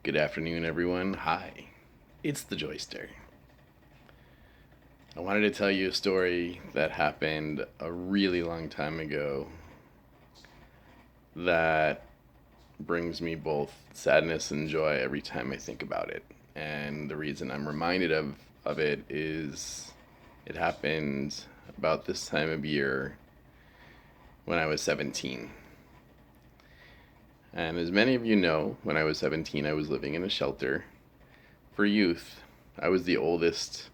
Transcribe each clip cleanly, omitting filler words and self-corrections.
Good afternoon, everyone. Hi, it's the Joyster. I wanted to tell you a story that happened a really long time ago that brings me both sadness and joy every time I think about it. And the reason I'm reminded of it is it happened about this time of year when I was 17. And as many of you know, when I was 17, I was living in a shelter for youth. I was the oldest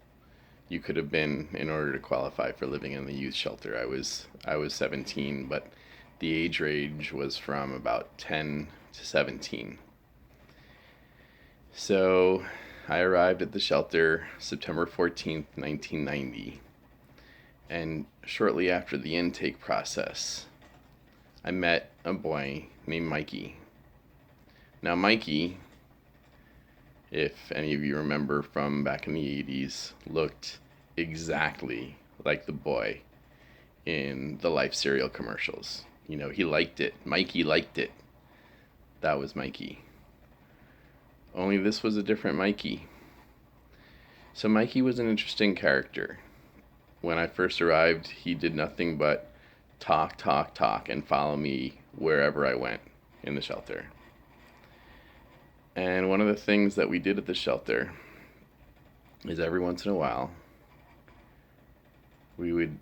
you could have been in order to qualify for living in the youth shelter. I was 17, but the age range was from about 10 to 17. So I arrived at the shelter September 14th, 1990. And shortly after the intake process, I met a boy named Mikey. Now, Mikey, if any of you remember from back in the 80s, looked exactly like the boy in the Life cereal commercials. You know, he liked it. Mikey liked it. That was Mikey. Only this was a different Mikey. So Mikey was an interesting character. When I first arrived, he did nothing but talk, talk, talk, and follow me wherever I went in the shelter. And one of the things that we did at the shelter is every once in a while, we would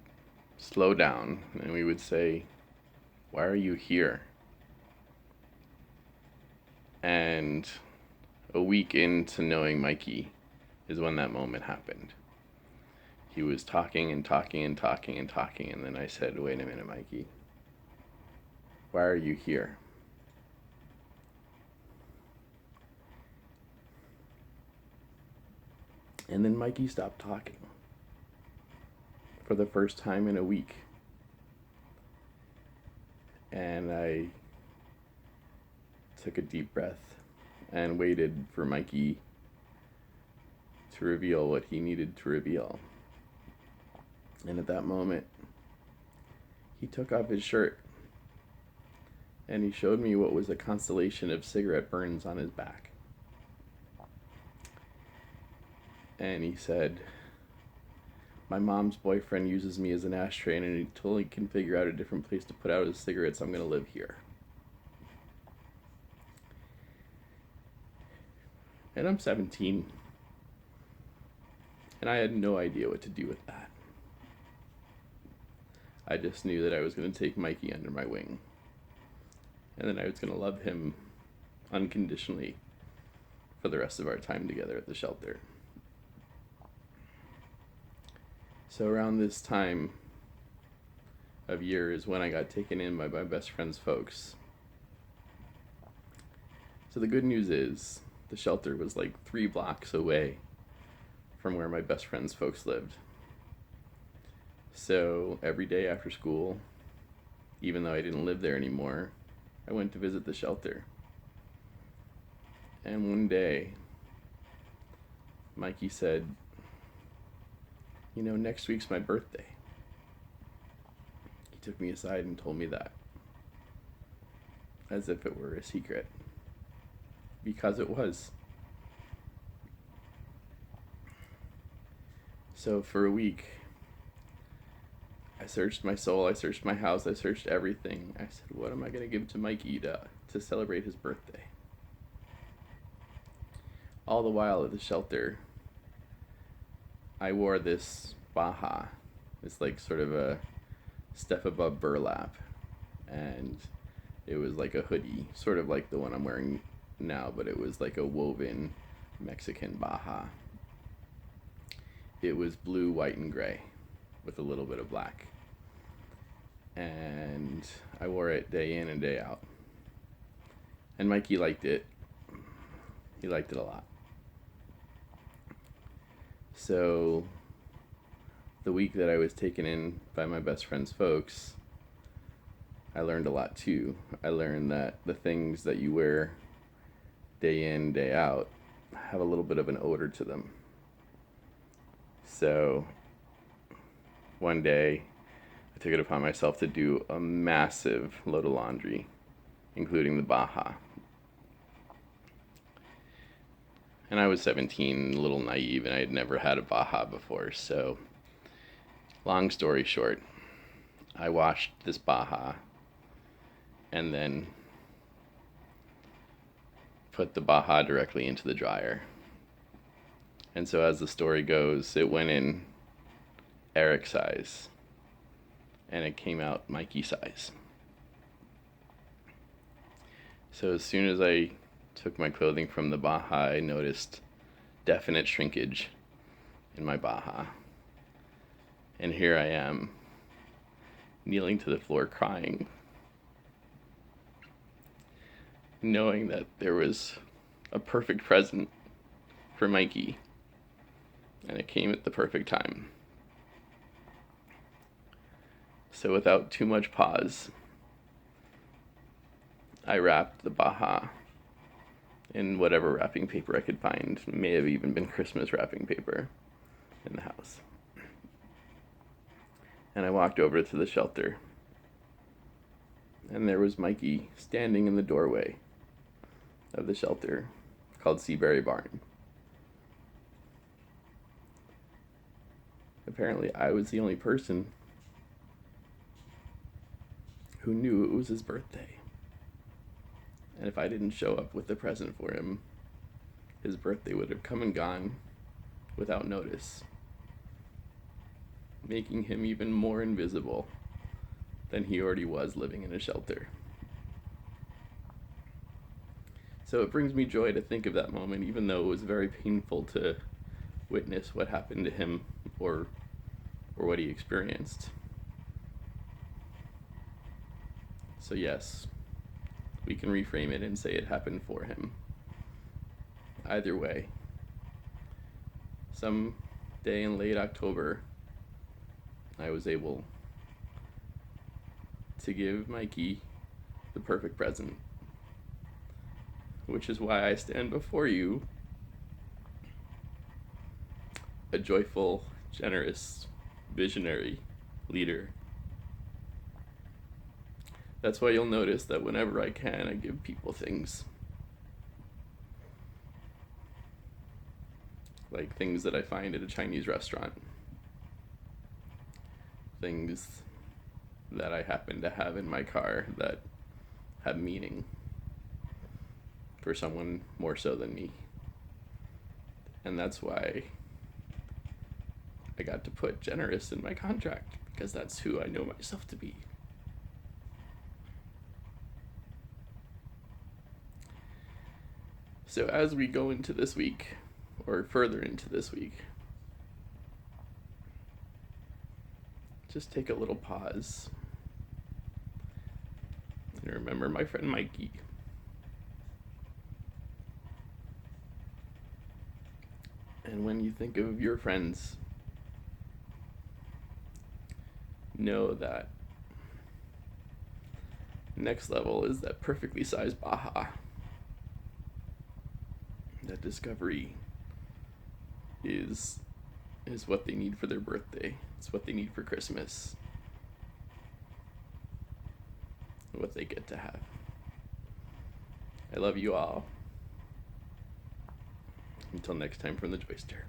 slow down and we would say, "Why are you here?" And a week into knowing Mikey is when that moment happened. He was talking and talking and talking and talking, and then I said, "Wait a minute, Mikey. Why are you here?" And then Mikey stopped talking for the first time in a week. And I took a deep breath and waited for Mikey to reveal what he needed to reveal. And at that moment, he took off his shirt and he showed me what was a constellation of cigarette burns on his back. And he said, "My mom's boyfriend uses me as an ashtray, and until he can figure out a different place to put out his cigarettes, I'm going to live here." And I'm 17. And I had no idea what to do with that. I just knew that I was going to take Mikey under my wing. And then I was going to love him unconditionally for the rest of our time together at the shelter. So around this time of year is when I got taken in by my best friend's folks. So the good news is the shelter was like 3 blocks away from where my best friend's folks lived. So every day after school, even though I didn't live there anymore, I went to visit the shelter. And one day, Mikey said, "Next week's my birthday." He took me aside and told me that, as if it were a secret, because it was. So for a week, I searched my soul, I searched my house, I searched everything. I said, what am I going to give to Mikey to celebrate his birthday? All the while at the shelter, I wore this baha. It's like sort of a step above burlap. And it was like a hoodie, sort of like the one I'm wearing now, but it was like a woven Mexican baha. It was blue, white, and gray with a little bit of black. And I wore it day in and day out. And Mikey liked it. He liked it a lot. So the week that I was taken in by my best friend's folks, I learned a lot too. I learned that the things that you wear day in, day out have a little bit of an odor to them. So one day, I took it upon myself to do a massive load of laundry, including the baha. And I was 17, a little naive, and I had never had a Baja before. So, long story short, I washed this Baja and then put the Baja directly into the dryer. And so, as the story goes, it went in Eric size and it came out Mikey size. So, as soon as I took my clothing from the Baja, I noticed definite shrinkage in my Baja. And here I am, kneeling to the floor crying, knowing that there was a perfect present for Mikey, and it came at the perfect time. So without too much pause, I wrapped the Baja in whatever wrapping paper I could find. It may have even been Christmas wrapping paper in the house. And I walked over to the shelter, and there was Mikey standing in the doorway of the shelter called Seabury Barn. Apparently, I was the only person who knew it was his birthday. And if I didn't show up with the present for him, his birthday would have come and gone without notice, making him even more invisible than he already was living in a shelter. So it brings me joy to think of that moment, even though it was very painful to witness what happened to him or what he experienced. So yes, we can reframe it and say it happened for him. Either way, some day in late October, I was able to give Mikey the perfect present, which is why I stand before you, a joyful, generous, visionary leader. That's why you'll notice that whenever I can, I give people things. Like things that I find at a Chinese restaurant. Things that I happen to have in my car that have meaning for someone more so than me. And that's why I got to put generous in my contract, because that's who I know myself to be. So as we go into this week, or further into this week, just take a little pause and remember my friend Mikey. And when you think of your friends, know that next level is that perfectly sized Baja. That discovery is what they need for their birthday. It's what they need for Christmas. What they get to have. I love you all. Until next time from the Joyster.